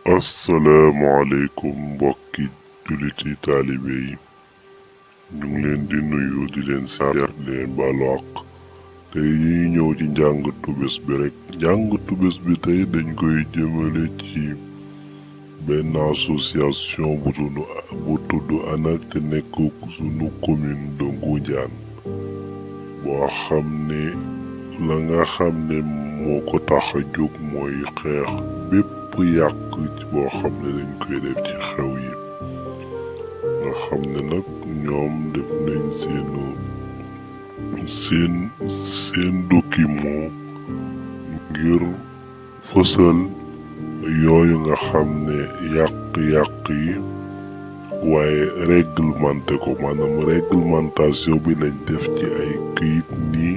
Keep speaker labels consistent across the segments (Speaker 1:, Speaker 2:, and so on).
Speaker 1: asalaamaaleykum mbokki jullit yi taalibe yi ñu ngi leen di nuyu di leen siyaar di leen baalu àq tey yi ñëw ci njàngatu bés bi rek njàngatu bés bi tey dañ koy jëmale ci benn association bu tudd ANAK te nekk sunu commune de Ngoundiane boo xam ne la nga xam ne moo ko tax a jóg mooy xeex bépp yàq boo xam ne dañ koy def ci xew yi nga xam ne nag ñoom def nañ seen document ngir fësal yooyu nga xam ne yàq-yàq yi waaye réglementé ko maanaam réglementation bi lañ def ci ay këyit nii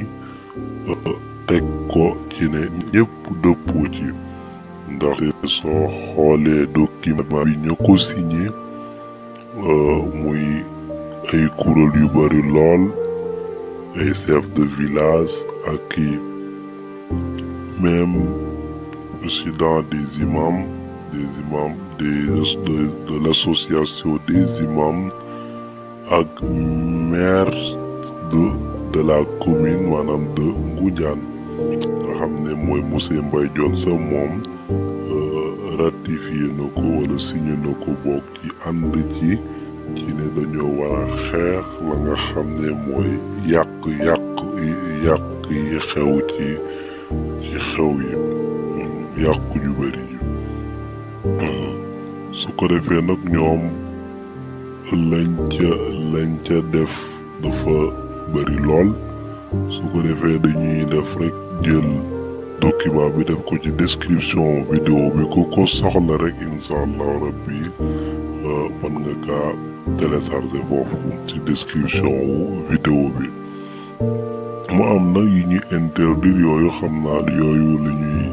Speaker 1: teg ko ci ne ñëpp dëppoo ci ndaxte soo xoolee document bi ñu ko signé muy ay kuréel yu bari lool ay chef de village ak i même président des imams de l'association des imams ak maire de la commune maanaam de Ngoundiane nga xam ne mooy monsieur Mbaye Dione sa moom ratifié na ko wala signé na ko bokk ci ànd ci ne dañoo war a xeex la nga xam ne mooy yàq yi xew ci xew yi yàq yu bari yi su ko defee nag ñoom lañ ca def dafa bari lool su ko defee dañuy def rek jël document bi def ko ci description vidéo bi ku ko soxla rek incha allah rabbi mën nga kaa télécharger foofu ci description vidéo bi mu am nag yi ñuy interdire yooyu xam naa yooyu la ñuy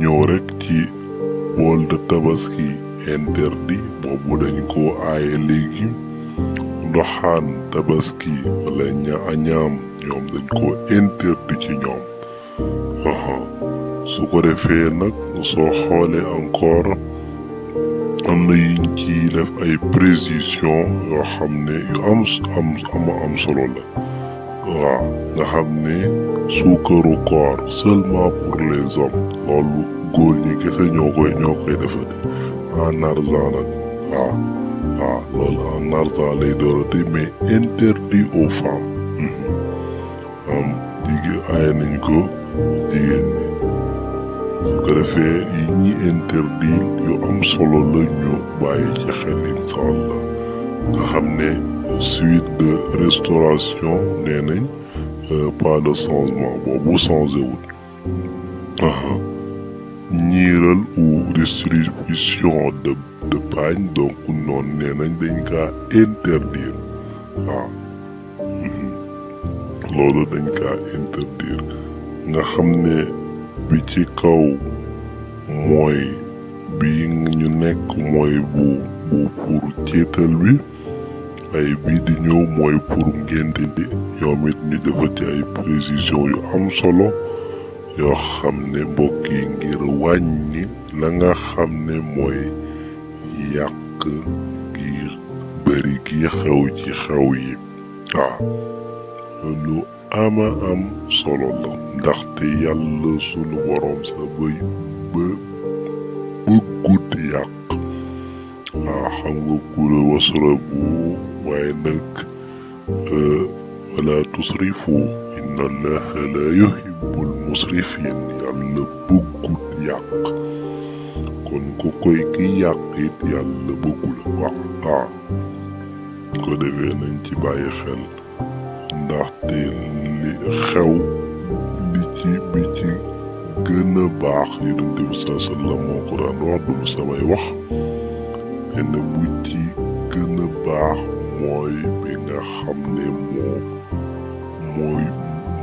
Speaker 1: ñëw rek ci bool de tabaski interdit boobu dañ ko aaye léegi ndoxaan tabaski wala ñaam ñoom dañ ko interdit ci ñoom su ko defee nag soo xoolee encore am na yiñ ci def ay précision yoo xam ne yu am solo la waaw nga xam ne suukaru koor seulement pour les hommes loolu góor ñi kese ñoo koy defati en argent nag waaw loolu en argent lay doorati mais interdit aux femmes jigéen aaye nañ ko jigéen ñi su ko defee yi ñi interdit yu am solo la ñu bàyyi ci xel incha allah nga xam ne suite de restauration nee nañ pas de changement boobu changé wul ñiiral ou distribution de pagne donc noonu nee nañ dañ kaa interdire waaw loolu dañ kaa interdire nga xam ne bi ci kaw mooy bi ñu nekk mooy bu pour ceetal bi ay bii di ñëw mooy pour ngénte bi ñoom it ñu defal ci ay précision yu am solo yoo xam ne mbokk yi ngir wàññi la nga xam ne mooy yàq gi bëri gi xew ci xew yi waaw lu ama am solo la ndaxte yàlla sunu boroom sa bëggut yàq waaw xam nga kula wasrabu waaye nag wala tusrifu inna allaha la yuhibbul musrifin yàlla bëggut yàq kon ku koy ki yàq it yàlla bëggul waaw ko defee nañ ci bàyyi xel ndaxte li xew bi ci gën a baax yonent bi sallam moo ko daan wax du samay wax ne bu ci gën a baax mooy bi nga xam ne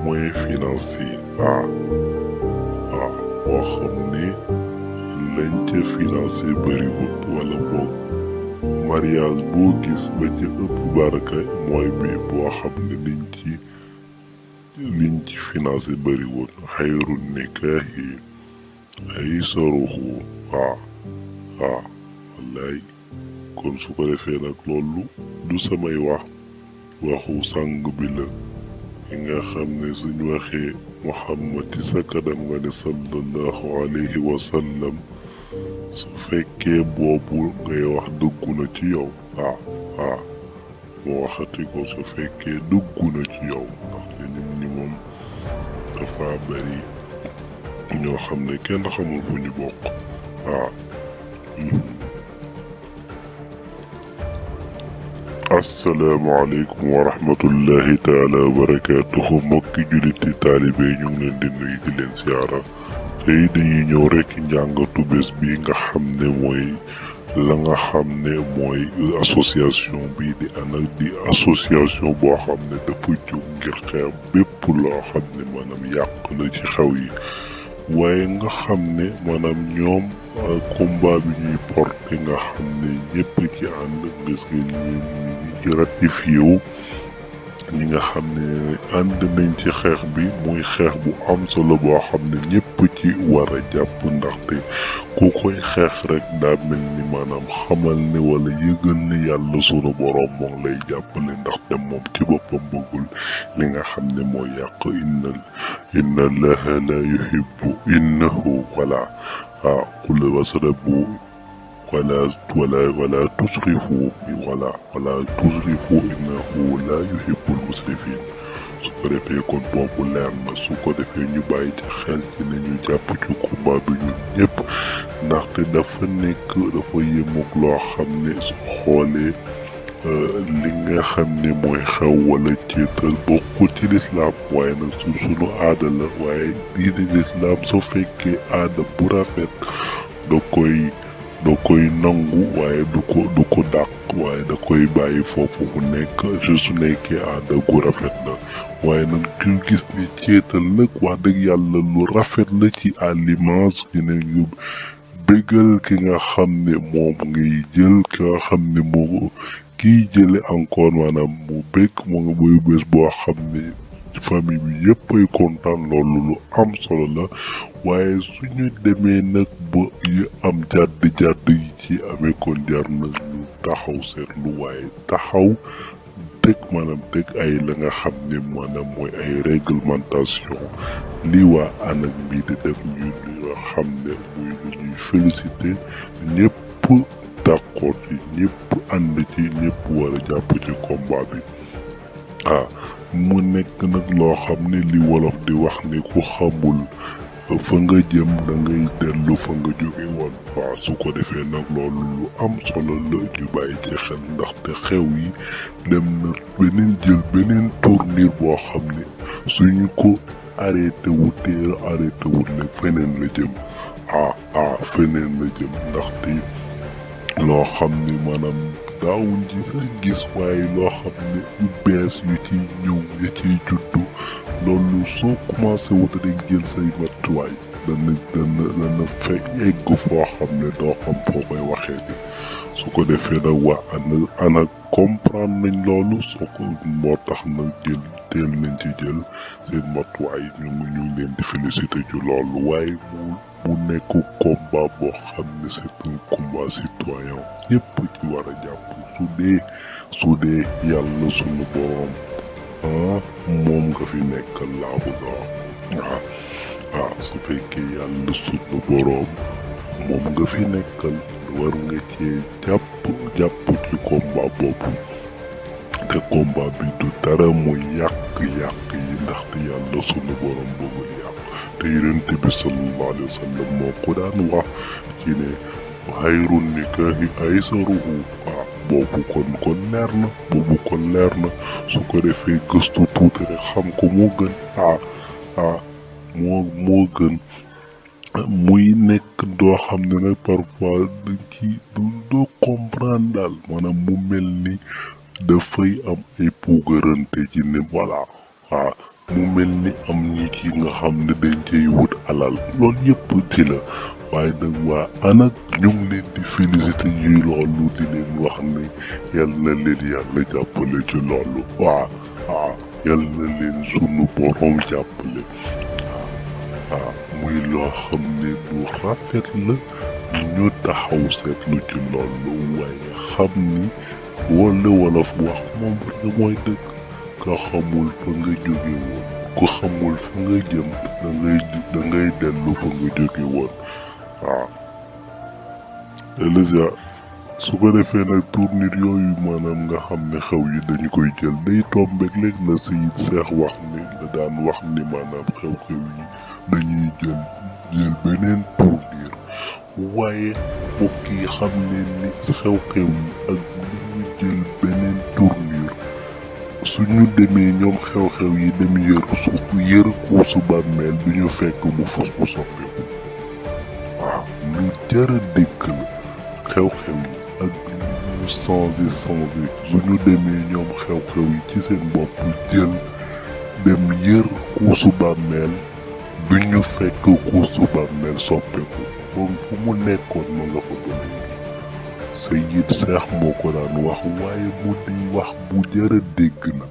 Speaker 1: mooy financé boo xam ne lañ ca financé bëriwut wala boog mariage boo gis ba ca ëpp barka mooy bi boo xam ne liñ ci financé bëriwut xayru nikaahi aysaruhu waaw waaw wallaay kon su ko defee nag loolu du samay waxu sang bi la yi nga xam ne suñ waxee Muhammad ci sa kanam nga ne sallallahu alayhi wa sallam su fekkee boobu ngay wax dëggu na ci yow waaw mu waxati ko su fekkee dëggu na ci yow ndaxte nit ñi moom dafa bari ñoo xam ne kenn xamul fu ñu bokk waaw asalaamaaleykum wa rahmatullahi taala wa barakaatuhu mbokki julliti taalibe ñu ngi leen di nuyu di leen siyaara tey dañuy ñëw rekk njàngatu bés bi nga xam ne mooy la nga xam ne mooy association bi di ANAQ di association boo xam ne dafa jóg ngir xeex bépp loo xam ne maanaam yàq la ci xew yi waaye nga xam ne maanaam ñoom combat bi ñuy porté nga xam ne ñëpp ci ànd gis nga ñu ci ratifié wu ñi nga xam ne ànd nañ ci xeex bi muy xeex bu am solo boo xam ne ñëpp ci war a jàpp ndaxte ku koy xeex rek daa mel ni maanaam xamal ne wala yëgal ne yàlla sunu boroom moo ngi lay jàppale ndaxte moom ci boppam bëggul li nga xam ne mooy yàq inna allaha la yuhibbu innahu wala qul wasrabu wala tusrifu wala tusrifu innahu la yuhibbul musrifin su ko defee kon boobu leer na su ko defee ñu bàyyi ci xel ci ne ñu jàpp ci combat bi ñun ñëpp ndaxte dafa yëmuk loo xam ne su xoolee li nga xam ne mooy xew wala ceetal bokkul ci lislaam waaye nag sunu aada la waaye diine lislaam su fekkee aada bu rafet da koy nangu waaye du ko dàq waaye da koy bàyyi foofu mu nekk su nekkee aada gu rafet la waaye nag ku gis ni ceetal nag wax dëgg yàlla lu rafet la ci à l'image ki ne ñu bégal ki nga xam ne moom ngay jël ki nga xam ne moo kiy jële encore maanaam mu bég mu nga muy bés boo xam ne famille bi yëpp ay kontaan loolu lu am solo la waaye suñu demee nag ba yu am jàdd yi ci amee kon jar na ñu taxaw seetlu waaye taxaw teg ay la nga xam ne maanaam mooy ay réglementation lii waa ANAQ bi di def ñu nga xam ne muy lu ñuy félicité ñëpp d'accord ci ñëpp ànd ci ñëpp war a jàpp ci combat bi mu nekk nag loo xam ne li wolof di wax ne ku xamul fa nga jëm da ngay dellu fa nga jóge woon su ko defee nag loolu lu am solo la ñu bàyyi ci xel ndaxte xew yi dem na beneen tournure boo xam ne suñu ko arrêté wut la feneen la jëm feneen la jëm ndaxte loo xam ne maanaam daawuñ ci sax gis waaye loo xam ne yu bees yu ciy ñëw ya ciy juddu loolu soo commencé wut rek jël say matuwaay dana fekk egg foo xam ne doo xam foo koy waxee ni su ko defee nag waa ANAQ comprendre nañ loolu moo tax nag teel nañ ci jël seen matuwaay ñu leen di féliciter ci loolu waaye mu nekk combat boo xam ne c'est un combat citoyen ñëpp ci war a jàpp su dee yàlla sunu boroom moom nga fi nekkal laa bëgg a wax su fekkee yàlla sunu boroom moom nga fi nekkal war nga cee jàpp ci combat boobu te combat bi du dara muy yàq yi ndaxte yàlla sunu boroom bëggul yàq te yonent bi sallallahu alayhi wa sallam moo ko daan wax ci ne xayrun nikaahi aysaruhu boobu kon leer na su ko defee gëstu tuuti rek xam ko moo gën moo gën muy nekk doo xam ne nag parfois doo comprendre daal maanaam mu mel ni dafay am ay puugarante ci ne voilà mu mel ni am ñi ci nga xam ne dañ cay wut alal loolu yëpp ci la waaye nag waa ANAQ ñu ngi leen di féliciter ñuy loolu di leen wax ne yal na leen yàlla jàppale ci loolu yal na leen sunu borom jàppale muy loo xam ne lu rafet la ñu taxaw seetlu ci loolu waaye xam ni wala wolof wax moom rek mooy dëgg ka xamul fa nga jóge woon ku xamul fa nga jëm dangay dellu fa nga jóge woon waaw Elisa su ko defee nag tournure yooyu maanaam nga xam ne xew yi dañu koy jël day tombeek léeg la Sayid Seex wax ni la daan wax ni maanaam xew-xew yi dañuy jël beneen tournure waaye mbokk yi xam ne ni xew-xew yi ak lu ñu jël beneen tournure suñu demee ñoom xew-xew yi dem yër kuusu bàmmeel bi ñu fekk mu fos bu soppeeku waaw lu jara dégg la xew-xew yi ak lu ñu changé suñu demee ñoom xew-xew yi ci seen bopp jël dem yër kuusu bàmmeel bi ñu fekk kuusu bàmmeel soppeeku moom fu mu nekkoon ma nga fa ba léegi Sayid Seex moo ko daan wax waaye mu di wax bu jara dégg na